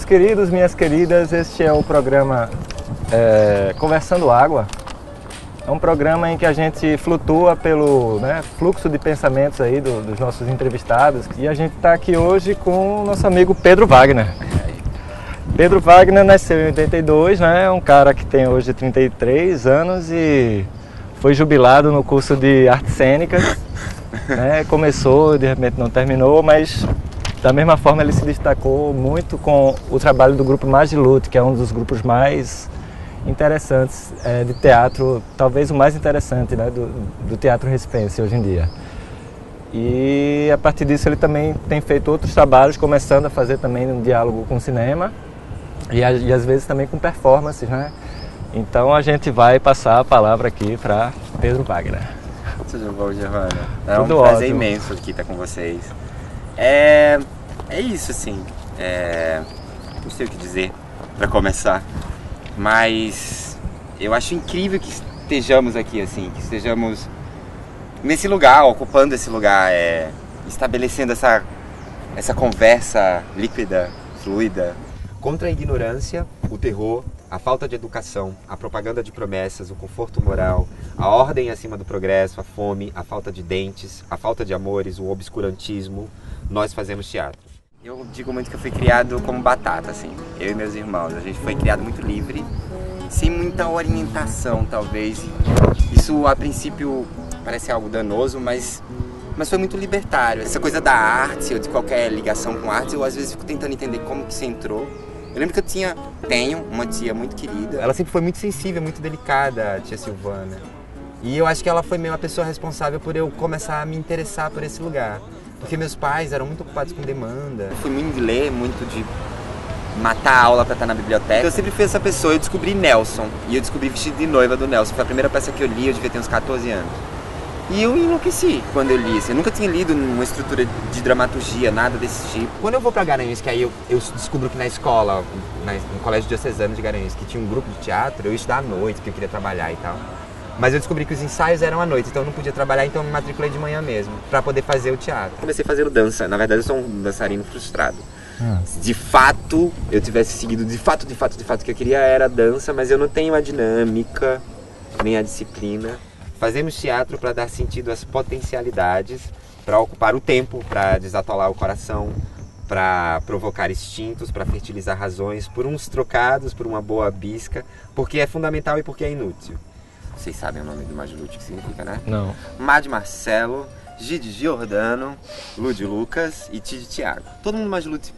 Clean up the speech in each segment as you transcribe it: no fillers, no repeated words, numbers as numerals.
Meus queridos, minhas queridas, este é o programa Conversando Água. É um programa em que a gente flutua pelo fluxo de pensamentos aí dos nossos entrevistados. E a gente está aqui hoje com o nosso amigo Pedro Wagner. Pedro Wagner nasceu em 82, né? É um cara que tem hoje 33 anos e foi jubilado no curso de artes cênicas. Né? Começou, de repente não terminou, mas da mesma forma ele se destacou muito com o trabalho do grupo Magilute, que é um dos grupos mais interessantes de teatro, talvez o mais interessante, né, do teatro recifense hoje em dia. E a partir disso ele também tem feito outros trabalhos, começando a fazer também um diálogo com o cinema e às vezes também com performances, né? Então a gente vai passar a palavra aqui para Pedro Wagner. Tudo bom, Giovana? É Tudo um prazer ótimo. imenso aqui estar com vocês. É isso, assim. Não sei o que dizer para começar, mas eu acho incrível que estejamos aqui, assim, que estejamos nesse lugar, ocupando esse lugar, estabelecendo essa conversa líquida, fluida. Contra a ignorância, o terror, a falta de educação, a propaganda de promessas, o conforto moral, a ordem acima do progresso, a fome, a falta de dentes, a falta de amores, o obscurantismo, nós fazemos teatro. Eu digo muito que eu fui criado como batata, assim, eu e meus irmãos. A gente foi criado muito livre, sem muita orientação, talvez. Isso, a princípio, parece algo danoso, mas foi muito libertário. Essa coisa da arte, ou de qualquer ligação com arte, eu às vezes fico tentando entender como que você entrou. Eu lembro que eu tenho uma tia muito querida. Ela sempre foi muito sensível, muito delicada, a tia Silvana. E eu acho que ela foi meio a pessoa responsável por eu começar a me interessar por esse lugar. Porque meus pais eram muito ocupados com demanda. Eu fui muito de ler, muito de matar a aula pra estar na biblioteca. Eu sempre fui essa pessoa. Eu descobri Nelson. E eu descobri Vestido de Noiva do Nelson. Foi a primeira peça que eu li, eu devia ter uns 14 anos. E eu enlouqueci quando eu li. Eu nunca tinha lido uma estrutura de dramaturgia, nada desse tipo. Quando eu vou pra Garanhuns, que aí eu descubro que na escola, no Colégio Diocesano de Garanhuns, que tinha um grupo de teatro, eu ia estudar à noite, porque eu queria trabalhar e tal. Mas eu descobri que os ensaios eram à noite, então eu não podia trabalhar, então eu me matriculei de manhã mesmo, pra poder fazer o teatro. Comecei fazendo dança. Na verdade, eu sou um dançarino frustrado. Se de fato eu tivesse seguido, de fato, o que eu queria era dança, mas eu não tenho a dinâmica, nem a disciplina. Fazemos teatro para dar sentido às potencialidades, para ocupar o tempo, para desatolar o coração, para provocar instintos, para fertilizar razões, por uns trocados, por uma boa bisca, porque é fundamental e porque é inútil. Vocês sabem o nome do Magilute, o que significa, né? Não. Mad Marcelo, Gide Giordano, Lúdio Lucas e Tide Thiago. Todo mundo no Magilute,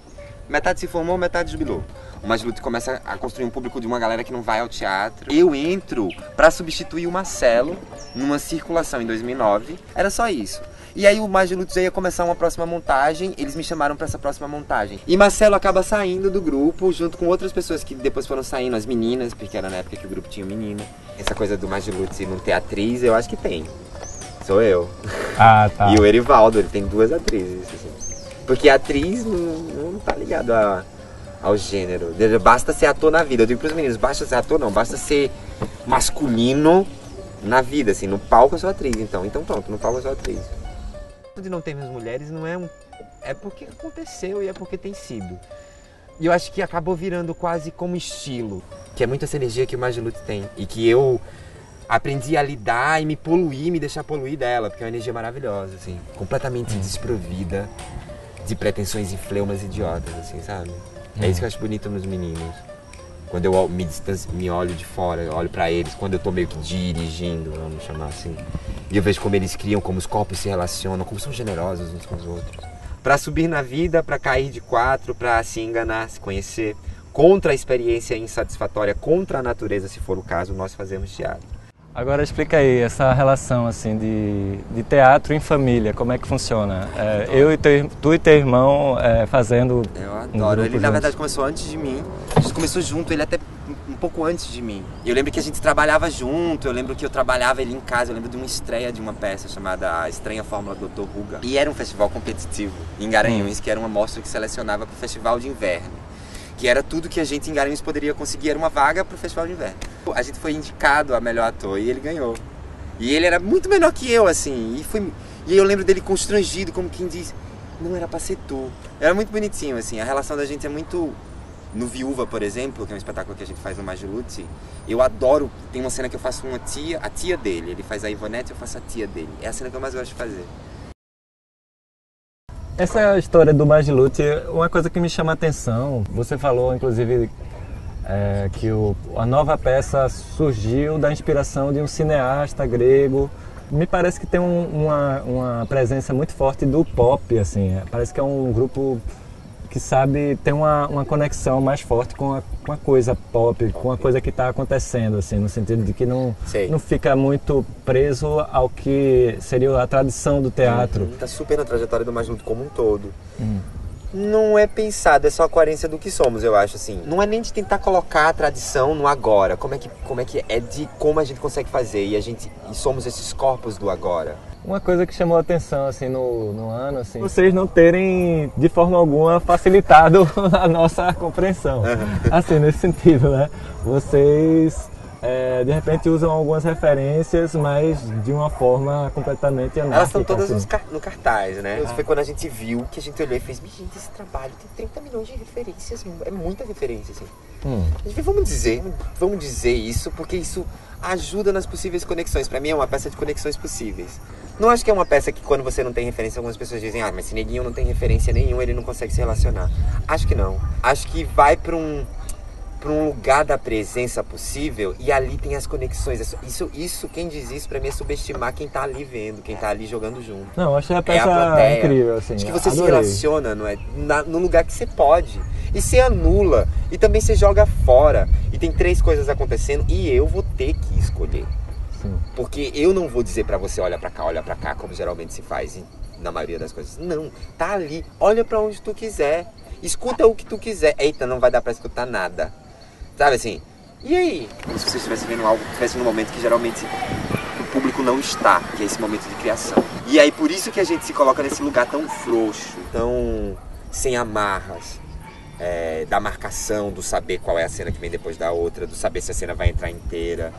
metade se formou, metade jubilou. O Magilute começa a construir um público de uma galera que não vai ao teatro. Eu entro para substituir o Marcelo numa circulação em 2009. Era só isso. E aí o Magilute já ia começar uma próxima montagem, eles me chamaram para essa próxima montagem. E Marcelo acaba saindo do grupo, junto com outras pessoas que depois foram saindo, as meninas, porque era na época que o grupo tinha menina. Essa coisa do Magilute não ter atriz, eu acho que tem. Sou eu. Ah, tá. E o Erivaldo, ele tem duas atrizes. Assim. Porque a atriz não tá ligada ao gênero. Basta ser ator na vida. Eu digo pros meninos, basta ser ator não, basta ser masculino na vida, assim. No palco eu sou atriz, então pronto, no palco eu sou atriz. De não termos mulheres não é porque aconteceu e é porque tem sido. E eu acho que acabou virando quase como estilo, que é muito essa energia que o Magilute tem e que eu aprendi a lidar e me deixar poluir dela, porque é uma energia maravilhosa, assim, completamente desprovida de pretensões e fleumas idiotas, assim, sabe? É isso que eu acho bonito nos meninos. Quando eu me olho de fora, eu olho pra eles, quando eu tô meio que dirigindo, vamos chamar assim, e eu vejo como eles criam, como os corpos se relacionam, como são generosos uns com os outros. Pra subir na vida, pra cair de quatro, pra se enganar, se conhecer. Contra a experiência insatisfatória, contra a natureza, se for o caso, nós fazemos teatro. Agora explica aí essa relação assim de teatro em família, como é que funciona? Tu e teu irmão fazendo. Eu um adoro. grupo Ele na juntos. verdade começou antes de mim. A gente começou junto, ele até um pouco antes de mim. E eu lembro que a gente trabalhava junto, eu lembro que eu trabalhava ele em casa, eu lembro de uma estreia de uma peça chamada A Estranha Fórmula do Dr. Ruga. E era um festival competitivo em Garanhuns, que era uma mostra que selecionava para o Festival de Inverno. Que era tudo que a gente em Garanhuns poderia conseguir, era uma vaga para o Festival de Inverno. A gente foi indicado a melhor ator e ele ganhou. E ele era muito menor que eu, assim, e eu lembro dele constrangido, como quem diz, não era pra ser tu. Era muito bonitinho, assim, a relação da gente é muito No Viúva, por exemplo, que é um espetáculo que a gente faz no Magilute, eu adoro, tem uma cena que eu faço a tia dele, ele faz a Ivonete, eu faço a tia dele. É a cena que eu mais gosto de fazer. Essa história do Magilute é uma coisa que me chama a atenção. Você falou, inclusive, que a nova peça surgiu da inspiração de um cineasta grego. Me parece que tem uma presença muito forte do pop, assim. Parece que é um grupo que sabe ter uma conexão mais forte com a coisa pop, com a coisa que está acontecendo, assim, no sentido de que não fica muito preso ao que seria a tradição do teatro. Está super na trajetória do Magilute como um todo. Não é pensado, é só a coerência do que somos, eu acho, assim. Não é nem de tentar colocar a tradição no agora, como é que é de como a gente consegue fazer, e somos esses corpos do agora. Uma coisa que chamou a atenção, assim, no ano, assim, vocês não terem, de forma alguma, facilitado a nossa compreensão. Assim, nesse sentido, né? Vocês, de repente, usam algumas referências, mas de uma forma completamente anárquica. Elas estão todas assim no cartaz, né? Foi quando a gente viu, que a gente olhou e fez, gente, esse trabalho tem 30 milhões de referências, é muita referência, assim. A gente vamos dizer isso, porque isso ajuda nas possíveis conexões. Pra mim é uma peça de conexões possíveis. Não acho que é uma peça que quando você não tem referência, algumas pessoas dizem, mas se Neguinho não tem referência nenhuma, ele não consegue se relacionar. Acho que não. Acho que vai pra um lugar da presença possível e ali tem as conexões. Isso quem diz isso pra mim é subestimar quem tá ali vendo, quem tá ali jogando junto. Não, eu achei a peça incrível, assim. Acho que você se relaciona, não é? No lugar que você pode. E você anula. E também você joga fora. E tem 3 coisas acontecendo e eu vou ter que escolher. Sim. Porque eu não vou dizer pra você, olha pra cá, como geralmente se faz na maioria das coisas. Não, tá ali. Olha pra onde tu quiser. Escuta o que tu quiser. Eita, não vai dar pra escutar nada. Sabe assim? E aí? Como se você estivesse vendo algo que estivesse num momento que geralmente o público não está, que é esse momento de criação. E aí por isso que a gente se coloca nesse lugar tão frouxo, tão sem amarras, da marcação, do saber qual é a cena que vem depois da outra, do saber se a cena vai entrar inteira,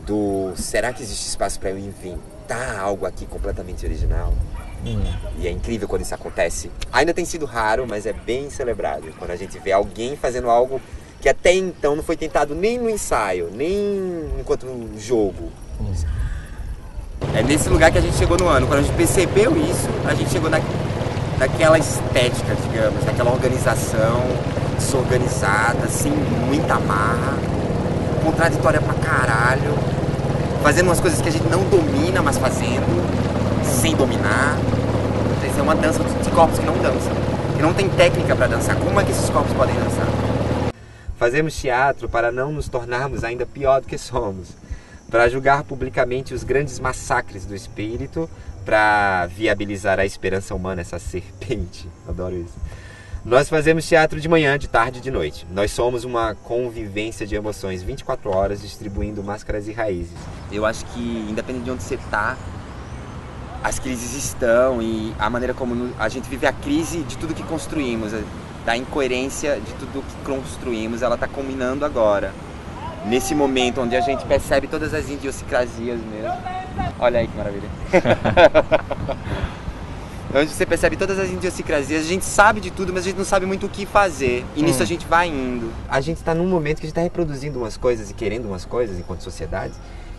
do será que existe espaço para eu inventar algo aqui completamente original? E é incrível quando isso acontece. Ainda tem sido raro, mas é bem celebrado quando a gente vê alguém fazendo algo que até então não foi tentado nem no ensaio, nem enquanto jogo. É nesse lugar que a gente chegou no ano. Quando a gente percebeu isso, a gente chegou naquela estética, digamos, naquela organização desorganizada, sem muita amarra, contraditória pra caralho, fazendo umas coisas que a gente não domina, mas fazendo, sem dominar. Isso é uma dança de corpos que não dançam, que não tem técnica pra dançar. Como é que esses corpos podem dançar? Fazemos teatro para não nos tornarmos ainda pior do que somos, para julgar publicamente os grandes massacres do espírito, para viabilizar a esperança humana, essa serpente. Adoro isso. Nós fazemos teatro de manhã, de tarde e de noite. Nós somos uma convivência de emoções 24 horas distribuindo máscaras e raízes. Eu acho que, independente de onde você está, as crises estão e a maneira como a gente vive a crise de tudo que construímos, da incoerência de tudo que construímos, ela está culminando agora. Nesse momento onde a gente percebe todas as idiosincrasias mesmo. Olha aí que maravilha. Onde você percebe todas as idiosincrasias, a gente sabe de tudo, mas a gente não sabe muito o que fazer. E nisso a gente vai indo. A gente está num momento que a gente está reproduzindo umas coisas e querendo umas coisas enquanto sociedade,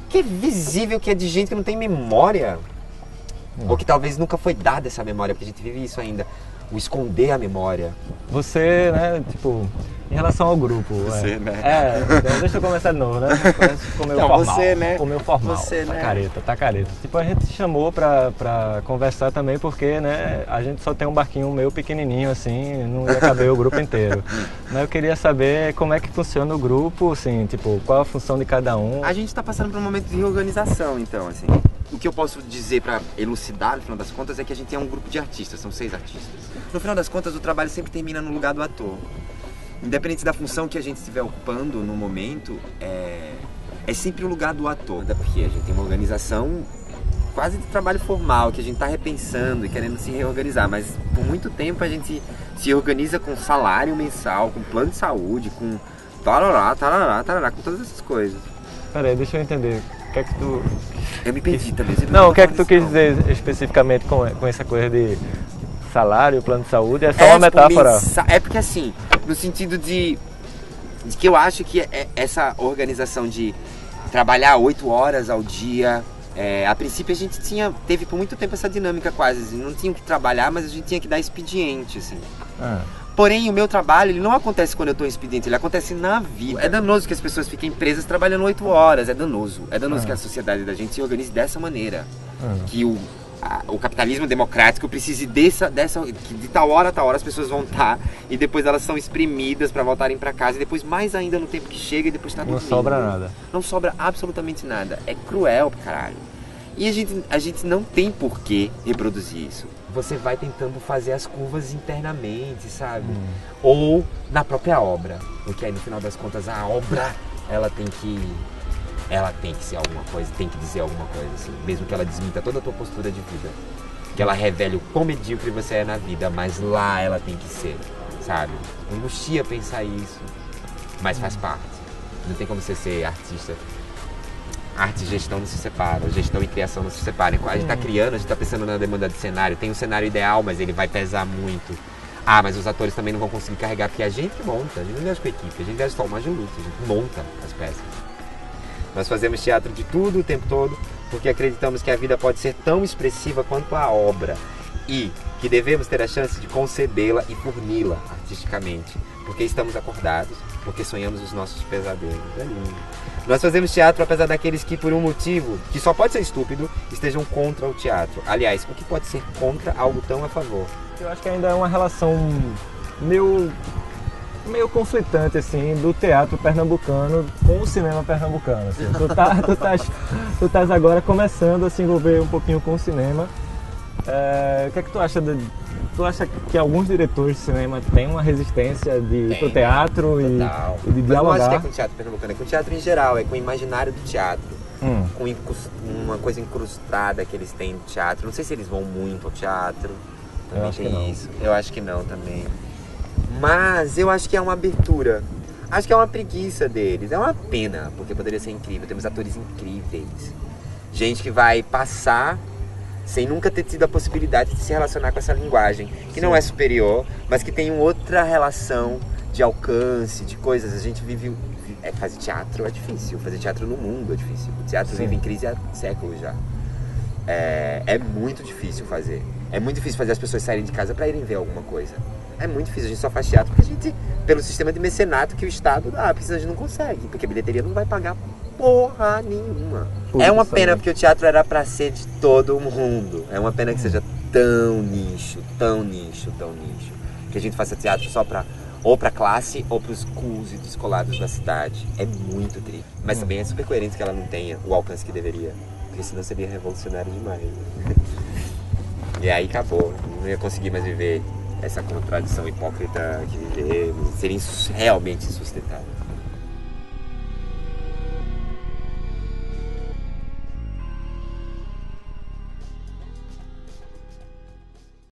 que é visível que é de gente que não tem memória. Ou que talvez nunca foi dada essa memória, porque a gente vive isso ainda. O esconder a memória. Você, né, tipo, em relação ao grupo... Você, né? Então deixa eu começar de novo, né? Comeu não, formal. Você, né? Comeu formal. Você, né? Tá careta. Tipo, a gente chamou pra conversar também porque, né, a gente só tem um barquinho meio pequenininho, assim, não ia caber o grupo inteiro. Mas eu queria saber como é que funciona o grupo, assim, tipo, qual a função de cada um. A gente tá passando por um momento de reorganização, então, assim. O que eu posso dizer para elucidar, no final das contas, é que a gente é um grupo de artistas, são 6 artistas. No final das contas, o trabalho sempre termina no lugar do ator. Independente da função que a gente estiver ocupando no momento, é sempre o lugar do ator. Até porque a gente tem uma organização quase de trabalho formal, que a gente está repensando e querendo se reorganizar. Mas por muito tempo a gente se organiza com salário mensal, com plano de saúde, com tarará, com todas essas coisas. Peraí, deixa eu entender. O que é que tu... Eu me perdi também. Não, o que é que tu quis dizer especificamente com essa coisa de salário, plano de saúde? É só uma metáfora. É porque assim, no sentido de que eu acho que essa organização de trabalhar 8 horas ao dia, a princípio a gente teve por muito tempo essa dinâmica quase, assim, não tinha que trabalhar, mas a gente tinha que dar expediente, assim. Porém, o meu trabalho, ele não acontece quando eu estou em expediente, ele acontece na vida. É danoso que as pessoas fiquem presas trabalhando 8 horas, é danoso. É danoso que a sociedade da gente se organize dessa maneira. Que o capitalismo democrático precise que de tal hora a tal hora as pessoas vão estar e depois elas são exprimidas para voltarem para casa e depois mais ainda no tempo que chega e depois está dormindo. Não sobra nada. Não sobra absolutamente nada. É cruel pra caralho. E a gente não tem por que reproduzir isso. Você vai tentando fazer as curvas internamente, sabe? Ou na própria obra. Porque aí no final das contas a obra, ela tem que ser alguma coisa, tem que dizer alguma coisa, assim. Mesmo que ela desminta toda a tua postura de vida. Que ela revele o quão medíocre você é na vida, mas lá ela tem que ser, sabe? Angustia pensar isso, mas faz parte. Não tem como você ser artista. Arte e gestão não se separam, gestão e criação não se separam. A gente tá criando, a gente tá pensando na demanda de cenário. Tem um cenário ideal, mas ele vai pesar muito. Mas os atores também não vão conseguir carregar, porque a gente monta, a gente não viaja com a equipe, a gente viaja só uma de luta, a gente monta as peças. Nós fazemos teatro de tudo o tempo todo, porque acreditamos que a vida pode ser tão expressiva quanto a obra e que devemos ter a chance de concebê-la e forni-la artisticamente, porque estamos acordados, porque sonhamos os nossos pesadelos. É lindo. Nós fazemos teatro apesar daqueles que, por um motivo que só pode ser estúpido, estejam contra o teatro. Aliás, o que pode ser contra algo tão a favor? Eu acho que ainda é uma relação meio conflitante, assim, do teatro pernambucano com o cinema pernambucano. Assim. Tu estás agora começando a se envolver um pouquinho com o cinema. O que é que tu acha Tu acha que alguns diretores de cinema têm uma resistência de ir pro teatro e de dialogar? Mas não acho que é com o teatro pernambucano, é com o teatro em geral, é com o imaginário do teatro. Com uma coisa incrustada que eles têm no teatro. Não sei se eles vão muito ao teatro. Também tem isso. Eu acho que não também. Mas eu acho que é uma abertura. Acho que é uma preguiça deles. É uma pena, porque poderia ser incrível. Temos atores incríveis. Gente que vai passar sem nunca ter tido a possibilidade de se relacionar com essa linguagem, que não é superior, mas que tem outra relação de alcance, de coisas. A gente fazer teatro é difícil, fazer teatro no mundo é difícil. O teatro vive em crise há séculos já. É muito difícil fazer. É muito difícil fazer as pessoas saírem de casa para irem ver alguma coisa. É muito difícil, a gente só faz teatro porque a gente, pelo sistema de mecenato que o Estado dá, a gente não consegue, porque a bilheteria não vai pagar porra nenhuma. É uma pena, porque o teatro era pra ser de todo mundo. É uma pena que seja tão nicho, que a gente faça teatro só ou pra classe ou pros cools e descolados da cidade. É muito triste. Mas também é super coerente que ela não tenha o alcance que deveria, porque senão seria revolucionário demais. E aí acabou, não ia conseguir mais viver essa contradição hipócrita que vivemos, seria realmente insustentável.